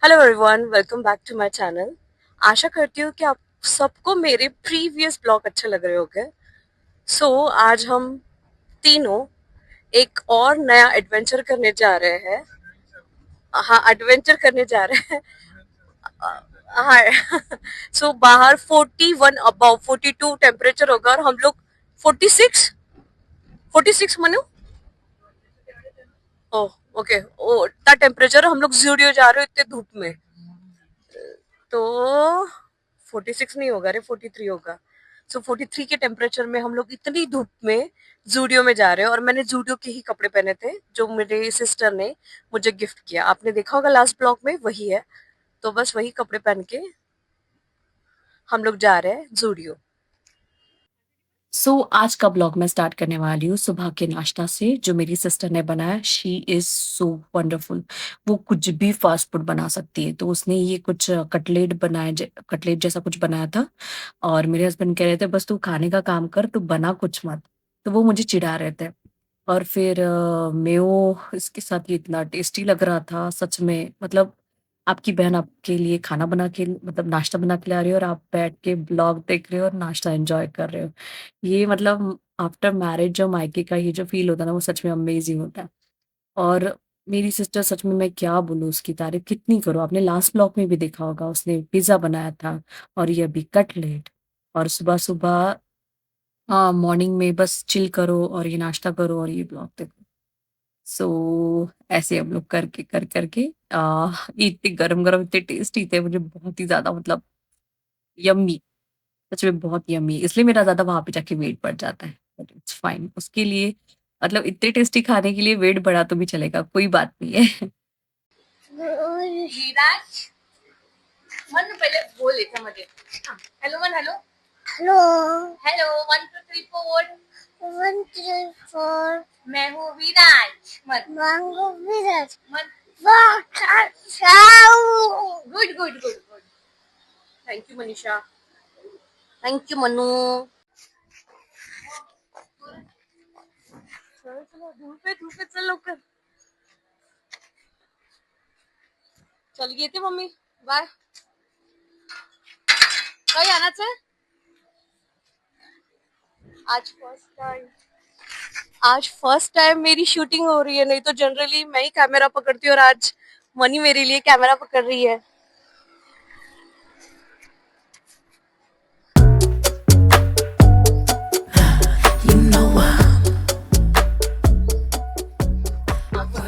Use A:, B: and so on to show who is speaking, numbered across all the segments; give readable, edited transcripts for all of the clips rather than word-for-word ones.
A: Hello everyone, welcome back to my channel. आशा करती हूँ कि आप सबको मेरे प्रीवियस ब्लॉग अच्छे लग रहे होंगे। आज हम तीनों एक और नया एडवेंचर करने जा रहे हैं। हाँ, एडवेंचर करने जा रहे हैं। हाँ। बाहर 41 अबाउ 42 टेम्परेचर होगा और हम लोग 46 मनु। ओह, ओके। ओ इतना टेम्परेचर, हम लोग जूडियो जा रहे हो इतने धूप में। तो 46 नहीं होगा रे, 43 होगा। 43 के टेम्परेचर में हम लोग इतनी धूप में जूडियो में जा रहे हैं। और मैंने जूडियो के ही कपड़े पहने थे जो मेरे सिस्टर ने मुझे गिफ्ट किया। आपने देखा होगा लास्ट ब्लॉग में, वही है। तो बस वही कपड़े पहन के हम लोग जा रहे हैं जूडियो।
B: आज का ब्लॉग मैं स्टार्ट करने वाली हूँ सुबह के नाश्ता से जो मेरी सिस्टर ने बनाया। She is so wonderful. वो कुछ भी फास्ट फूड बना सकती है। तो उसने ये कुछ कटलेट जैसा कुछ बनाया था। और मेरे हस्बैंड कह रहे थे बस तू खाने का काम कर, तू बना कुछ मत। तो वो मुझे चिढ़ा रहे थे। और फिर मेयो इसके साथ ये इतना टेस्टी लग रहा था सच में। मतलब आपकी बहन आपके लिए खाना बना के मतलब नाश्ता बना के ला रही है और आप बैठ के ब्लॉग देख रहे हो और नाश्ता एंजॉय कर रहे हो। ये मतलब आफ्टर मैरिज जो मायके का ये जो फील होता है ना, वो सच में अमेजिंग होता है। और मेरी सिस्टर सच में मैं क्या बोलूँ, उसकी तारीफ कितनी करूँ। आपने लास्ट ब्लॉग में भी देखा होगा, उसने पिज्जा बनाया था और ये अभी कटलेट। और सुबह सुबह हाँ, मॉर्निंग में बस चिल करो और ये नाश्ता करो और ये ब्लॉग देखो। ऐसे हम लोग करके कर करके इतने गरम गरम इतने टेस्टी थे, मुझे बहुत ही ज्यादा मतलब यम्मी। सच में बहुत यम्मी, इसलिए मेरा ज़्यादा वहाँ पे जाके वेट बढ़ जाता है। बट इट्स फाइन, उसके लिए मतलब इतने टेस्टी खाने के लिए वेट बढ़ा तो भी चलेगा, कोई बात नहीं है।
A: विराज, मन पहले बोल लेता मुझे। हेलो मन, हेलो
C: हेलो
A: हेलो, 1 2 3 4।
C: 1 3 4
A: मैं हूँ विराज। मन
C: मैंगो विलेज
A: मन। Good good good good. Thank you Manisha, thank you Manu. चलो चलो, धूप पे चल लवकर। चल येते मम्मी, बाय। काही आणायचं आहे? आज फर्स्ट टाइम मेरी शूटिंग हो रही है। नहीं तो जनरली मैं ही कैमरा पकड़ती हूँ और आज मनी मेरे लिए कैमरा पकड़ रही है।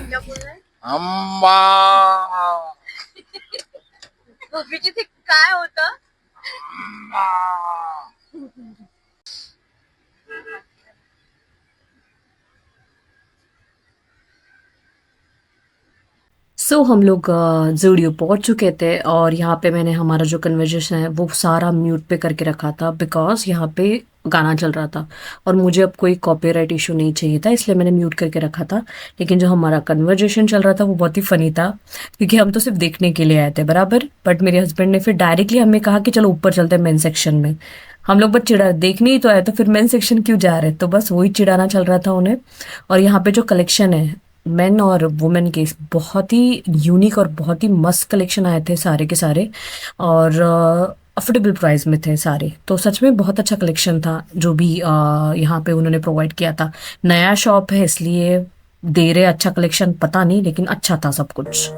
A: क्या बोल रहा है?
C: अम्मा
A: भव्य तिथे काय होतं?
B: हम लोग ज़ूडियो पहुंच चुके थे और यहाँ पे मैंने हमारा जो कन्वर्जेशन है वो सारा म्यूट पे करके रखा था, बिकॉज यहाँ पे गाना चल रहा था और मुझे अब कोई कॉपीराइट इशू नहीं चाहिए था, इसलिए मैंने म्यूट करके रखा था। लेकिन जो हमारा कन्वर्जेशन चल रहा था वो बहुत ही फनी था, क्योंकि हम तो सिर्फ देखने के लिए आए थे बराबर। बट मेरे हस्बैंड ने फिर डायरेक्टली हमें कहा कि चलो ऊपर चलते हैं मेन सेक्शन में। हम लोग बस चिढ़ा, देखने ही तो आए तो फिर मेन सेक्शन क्यों जा रहे, तो बस वही चिढ़ाना चल रहा था उन्हें। और यहाँ पे जो कलेक्शन है मेन और वुमेन के, बहुत ही यूनिक और बहुत ही मस्त कलेक्शन आए थे सारे के सारे। और अफोर्डेबल प्राइस में थे सारे, तो सच में बहुत अच्छा कलेक्शन था जो भी यहाँ पे उन्होंने प्रोवाइड किया था। नया शॉप है इसलिए दे रहे अच्छा कलेक्शन, पता नहीं, लेकिन अच्छा था सब कुछ।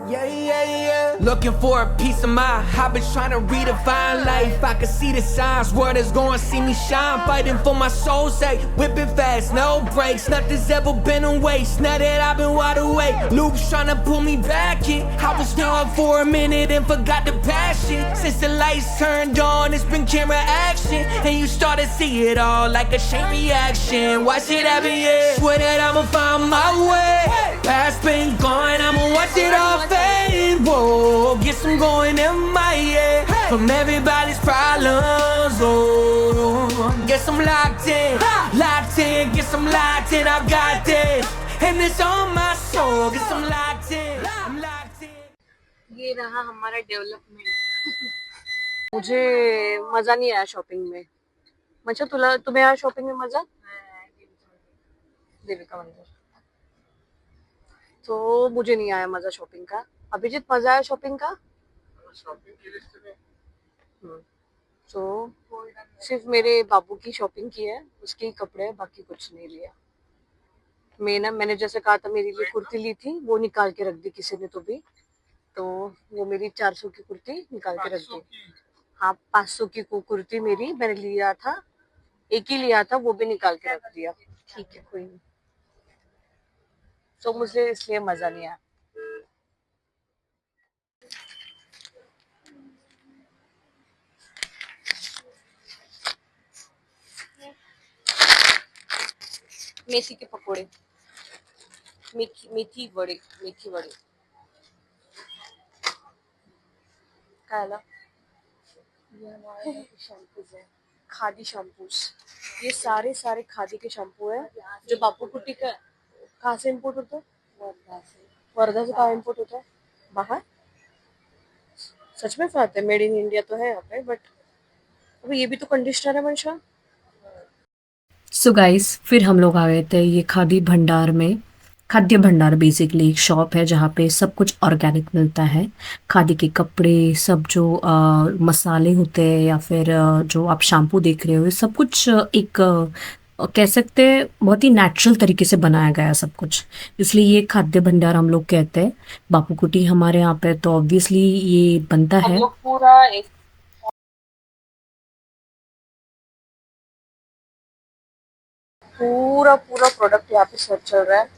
D: Yeah, yeah, yeah. Looking for a piece of mind. I've been trying to redefine life. I can see the signs. World is gonna see me shine. Fighting for my soul's sake. Whipping fast, no brakes. Nothing's ever been a waste. Now that I've been wide awake. Loops trying to pull me back in. I was young for a minute and forgot the passion. Since the lights turned on, it's been camera action. And you start to see it all like a chain reaction. Watch it happen, yeah. Swear that I'ma find my way. Past been gone, I'ma watch it all fade. Whoa, get some going in my head from everybody's problems. Oh, get some locked in, get some locked in. I've got this, and it's on my soul. Get some locked in, I'm locked in.
A: ये रहा हमारा development. मुझे मजा नहीं आया shopping में। मंशा तुला तुम्हें आया शॉपिंग में मजा? देविका मंदिर। तो मुझे नहीं आया मजा शॉपिंग का। अभिजीत मजा आया शॉपिंग का? हम्म, तो सिर्फ मेरे बाबू की शॉपिंग की है, उसके ही कपड़े हैं, बाकी कुछ नहीं लिया। मैंने जैसे कहा था मेरे लिए कुर्ती ली थी, वो निकाल के रख दी किसी ने तो भी, तो वो मेरी 400 की कुर्ती निकाल के रख दी। हाँ 500 की कुर्ती मेरी मैंने लिया था, एक ही लिया था, वो भी निकाल के रख दिया। ठीक है कोई नहीं। तो मुझे इसलिए मजा नहीं आया। मेथी के पकोड़े, मेथी वड़े, मेथी वड़े काय आला? ये हमारे शैम्पूज है, खादी शैम्पूज। ये सारे खादी के शैम्पू है जो बापू कुटी का। कहाँ से इम्पोर्ट होता है? वर्धा से कहाँ इम्पोर्ट होता है? बाहर? सच में बात है, मेड इन इंडिया तो है यहाँ पे, बट अभी ये भी तो कंडीशनर है मंशा।
B: सो गाइस फिर हम लोग आ गए थे ये खाद्य भंडार बेसिकली एक शॉप है जहाँ पे सब कुछ ऑर्गेनिक मिलता है। खादी के कपड़े, सब जो मसाले होते हैं या फिर जो आप शैम्पू देख रहे हो, ये सब कुछ एक कह सकते हैं बहुत ही नेचुरल तरीके से बनाया गया है सब कुछ, इसलिए ये खाद्य भंडार हम लोग कहते हैं। बापू कुटी हमारे यहाँ पे तो ऑब्वियसली ये बनता
A: हम
B: है।
A: लोग पूरा एक पूरा प्रोडक्ट यहाँ पे सर्च चल रहा है,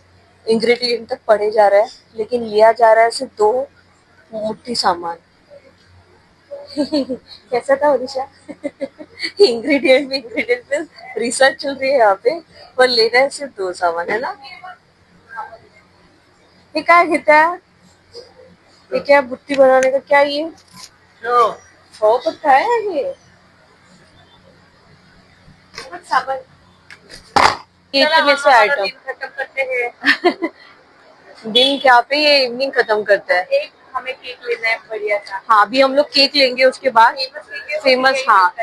A: इंग्रेडिएंट तक पढ़े जा रहा है, लेकिन लिया जा रहा है सिर्फ 2 मुट्ठी सामान। कैसा था ओडिशा? इंग्रेडिएंट में रिसर्च चल रही है यहाँ पे, पर ले रहे हैं सिर्फ 2 सामान, है ना? ये क्या घेता है? ये क्या बुट्टी बनाने का क्या ये? सौ पत्ता है ये सामान। ये इतने से आइटम खत्म करते हैं। दिन क्या पे ये इवनिंग खत्म करता है। एक हमें केक लेना है बढ़िया सा। हाँ अभी हम लोग केक लेंगे, उसके बाद फेमस, हाँ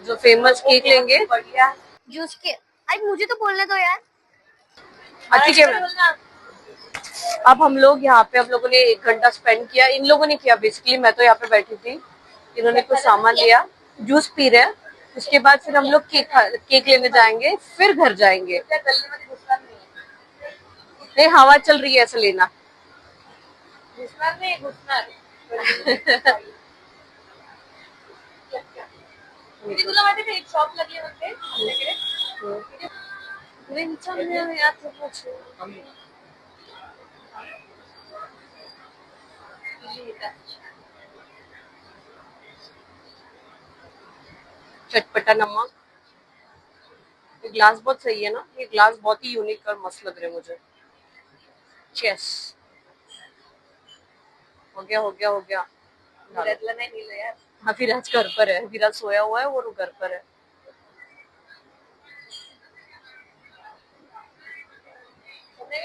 A: जो फेमस केक लेंगे बढ़िया।
C: जूस के अरे मुझे तो बोलने दो यार।
A: ठीक है मैम। अब हम लोग यहाँ पे, हम लोगों ने 1 घंटा स्पेंड किया, इन लोगों ने किया बेसिकली, मैं तो यहाँ पे बैठी थी, इन्होंने कुछ सामान लिया, जूस पी रहे हैं, उसके बाद फिर हम लोग केक लेने जाएंगे, फिर घर जाएंगे। नहीं हवा चल रही है ऐसे लेना। तुला माहिती का एक शॉप लागली म्हणते आपल्याकडे, चटपटा नमक। ये ग्लास बहुत सही है ना, ये ग्लास बहुत ही यूनिक और मस्त लग रहे हैं मुझे। चेस हो गया। नहीं नीला यार। हाँ विराज घर पर है, विराज सोया हुआ है, वो घर पर है।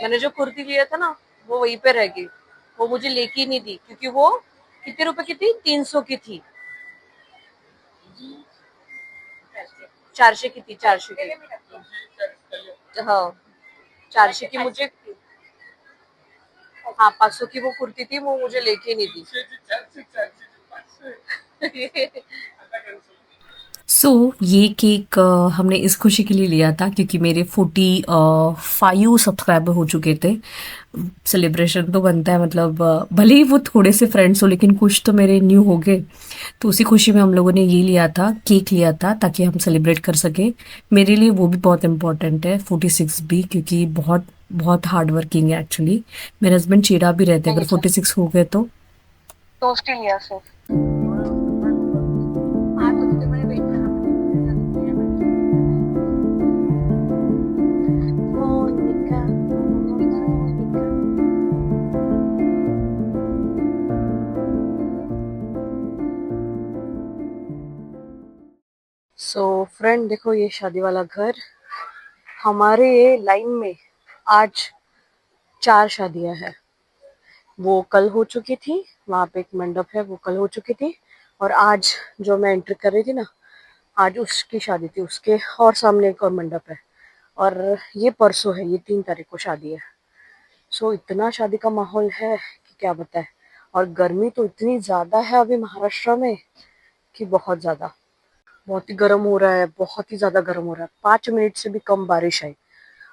A: मैंने जो कुर्ती लिया था ना वो वहीं पे रह गई, वो मुझे लेके नहीं दी, क्योंकि वो कितने रुपए की थी? 300 की थी, 400 की थी, 400 की। हाँ 400 की मुझे, हाँ 500 की वो कुर्ती थी, वो मुझे लेके नहीं दी।
B: सो ये केक हमने इस खुशी के लिए लिया था क्योंकि मेरे 45 सब्सक्राइबर हो चुके थे। सेलिब्रेशन तो बनता है, मतलब भले ही वो थोड़े से फ्रेंड्स हो लेकिन कुछ तो मेरे न्यू हो गए, तो उसी खुशी में हम लोगों ने ये लिया था, केक लिया था ताकि हम सेलिब्रेट कर सके। मेरे लिए वो भी बहुत इम्पोर्टेंट है 46 भी, क्योंकि बहुत बहुत हार्ड वर्किंग है एक्चुअली। मेरे हस्बैंड चिढ़ा भी रहते हैं अगर 46 हो गए तो।
A: टोस्ट ही लिया सिर्फ। सो फ्रेंड देखो ये शादी वाला घर, हमारे लाइन में आज 4 शादियां हैं। वो कल हो चुकी थी, वहां पे एक मंडप है, वो कल हो चुकी थी, और आज जो मैं एंटर कर रही थी ना, आज उसकी शादी थी, उसके और सामने एक और मंडप है, और ये परसों है, ये 3 तारीख को शादी है। सो इतना शादी का माहौल है कि क्या बताए। और गर्मी तो इतनी ज़्यादा है अभी महाराष्ट्र में कि बहुत ज़्यादा, बहुत ही गर्म हो रहा है, बहुत ही ज़्यादा गर्म हो रहा है। 5 मिनट से भी कम बारिश आई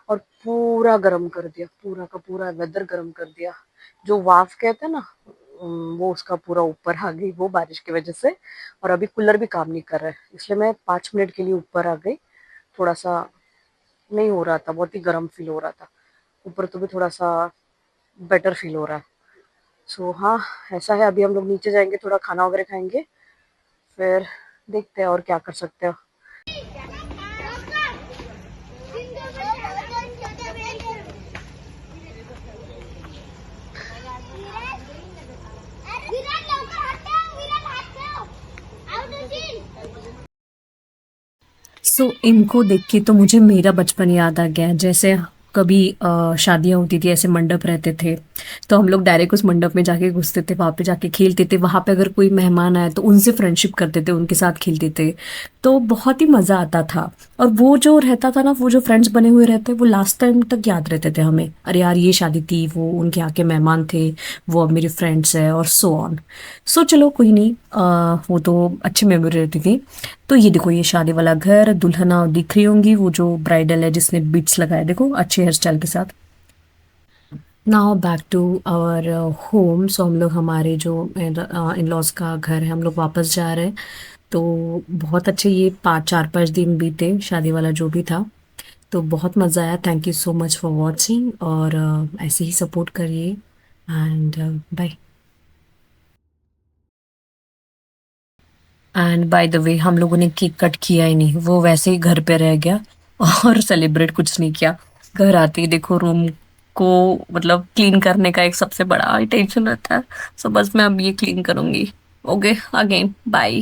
A: और पूरा गर्म कर दिया, पूरा का पूरा वेदर गर्म कर दिया। जो वाफ कहते हैं ना, वो उसका पूरा ऊपर आ गई वो बारिश की वजह से। और अभी कूलर भी काम नहीं कर रहा है, इसलिए मैं 5 मिनट के लिए ऊपर आ गई। थोड़ा सा नहीं हो रहा था, बहुत ही गर्म फील हो रहा था। ऊपर तो भी थोड़ा सा बेटर फील हो रहा है। सो हाँ, ऐसा है। अभी हम लोग नीचे जाएंगे, थोड़ा खाना वगैरह खाएंगे, फिर देखते हैं और क्या कर सकते हैं।
B: सो इनको देख के तो मुझे मेरा बचपन याद आ गया। जैसे कभी शादियाँ होती थी, ऐसे मंडप रहते थे, तो हम लोग डायरेक्ट उस मंडप में जाके घुसते थे, वहाँ पे जाके खेलते थे। वहाँ पे अगर कोई मेहमान आए तो उनसे फ्रेंडशिप करते थे, उनके साथ खेलते थे, तो बहुत ही मज़ा आता था। और वो जो रहता था ना, वो जो फ्रेंड्स बने हुए रहते, वो लास्ट टाइम तक याद रहते थे हमें। अरे यार, ये शादी थी, वो उनके यहाँ के मेहमान थे, वो अब मेरे फ्रेंड्स है, और सो ऑन। सो चलो कोई नहीं, वो तो अच्छी मेमोरी रहती थी। तो ये देखो, ये शादी वाला घर, दुल्हना दिख रही होंगी, वो जो ब्राइडल है जिसने बीट्स लगाए, देखो अच्छे हेयर स्टाइल के साथ। Now back to our home. So हम लोग हमारे जो इन लॉज का घर है, हम लोग वापस जा रहे हैं। तो बहुत अच्छे ये 4-5 दिन बीते, शादी वाला जो भी था। तो बहुत मज़ा आया। Thank you so much for watching, और ऐसे ही सपोर्ट करिए, and bye. And by the way, हम लोगों ने केक कट किया ही नहीं, वो वैसे ही घर पे रह गया और सेलिब्रेट कुछ नहीं किया। घर आते ही देखो, रूम को मतलब क्लीन करने का एक सबसे बड़ा टेंशन रहता है। सो बस मैं अब ये क्लीन करूंगी। Okay, again bye.